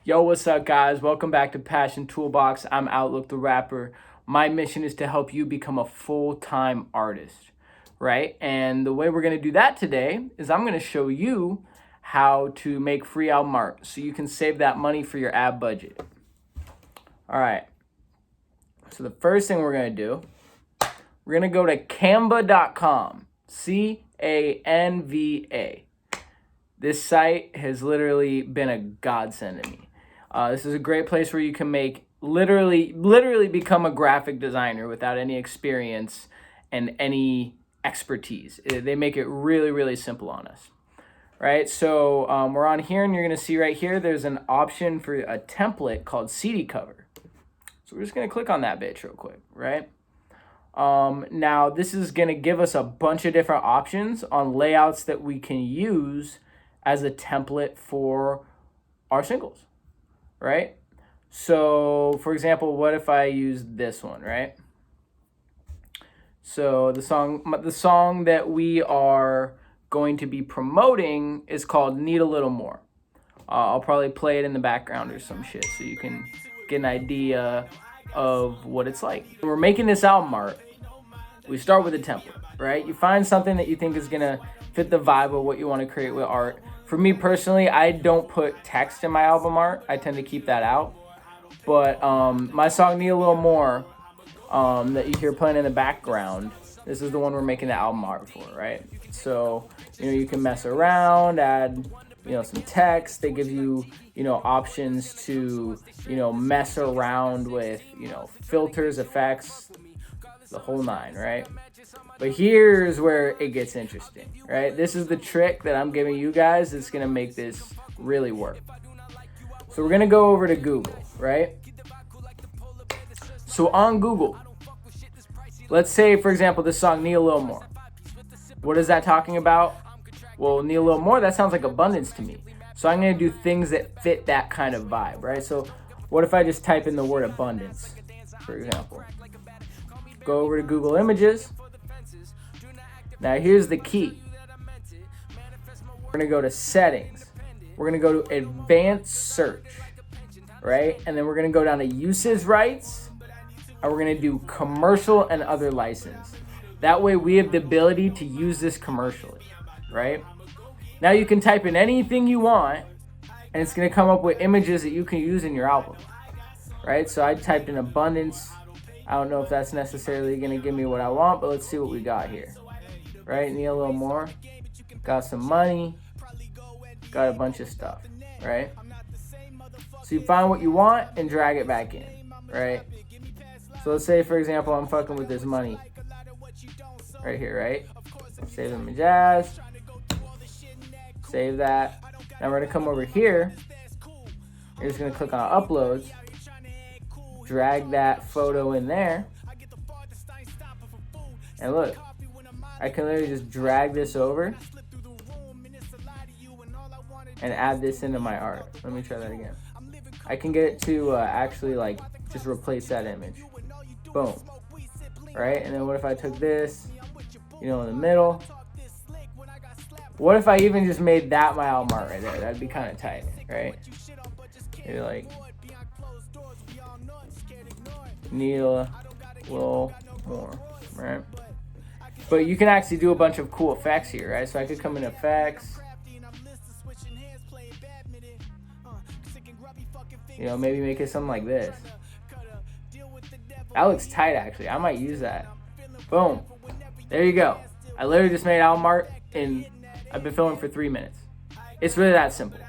Yo, what's up, guys? Welcome back to Passion Toolbox. I'm Outlook the Rapper. My mission is to help you become a full-time artist, right? And the way we're going to do that today is I'm going to show you how to make free album art so you can save that money for your ad budget. All right. So the first thing we're going to do, we're going to go to canva.com. Canva. This site has literally been a godsend to me. This is a great place where you can make literally become a graphic designer without any experience and any expertise. They make it really simple on us, right? So we're on here, and you're going to see right here there's an option for a template called CD cover. So we're just going to click on that bitch real quick, right? Now this is going to give us a bunch of different options on layouts that we can use as a template for our singles, right? So for example, what if I use this one, right? So the song that we are going to be promoting is called Need a Little More. I'll probably play it in the background or some shit so you can get an idea of what it's like. When we're making this album art, we start with a template, right? You find something that you think is gonna fit the vibe of what you want to create with art. For me personally, I don't put text in my album art. I tend to keep that out. But my song Need a Little More that you hear playing in the background, this is the one we're making the album art for, right? So, you can mess around, add, some text. They give you, options to, mess around with, filters, effects, the whole nine, right? But here's where it gets interesting, right? This is the trick that I'm giving you guys that's gonna make this really work. So we're gonna go over to Google, right? So on Google, let's say, for example, this song, Need a Little More. What is that talking about? Well, Need a Little More, that sounds like abundance to me. So I'm gonna do things that fit that kind of vibe, right? So what if I just type in the word abundance, for example? Go over to Google Images. Now here's the key. We're gonna go to settings. We're gonna go to advanced search, right? And then we're gonna go down to usage rights, and we're gonna do commercial and other license. That way we have the ability to use this commercially, right? Now you can type in anything you want, and it's gonna come up with images that you can use in your album, right? So I typed in abundance. I don't know if that's necessarily gonna give me what I want, but let's see what we got here. Right, need a little more. Got some money. Got a bunch of stuff, right? So you find what you want and drag it back in, right? So let's say, for example, I'm fucking with this money right here, right? Save them in jazz. Save that. Now we're gonna come over here. You're just gonna click on uploads. Drag that photo in there. And look, I can literally just drag this over and add this into my art. Let me try that again. I can get it to actually just replace that image. Boom. Right? And then what if I took this, in the middle? What if I even just made that my album art right there? That'd be kind of tight, right? Maybe need a little more, right? But you can actually do a bunch of cool effects here, right? So I could come in effects. Maybe make it something like this. That looks tight, actually. I might use that. Boom. There you go. I literally just made album art, and I've been filming for 3 minutes. It's really that simple.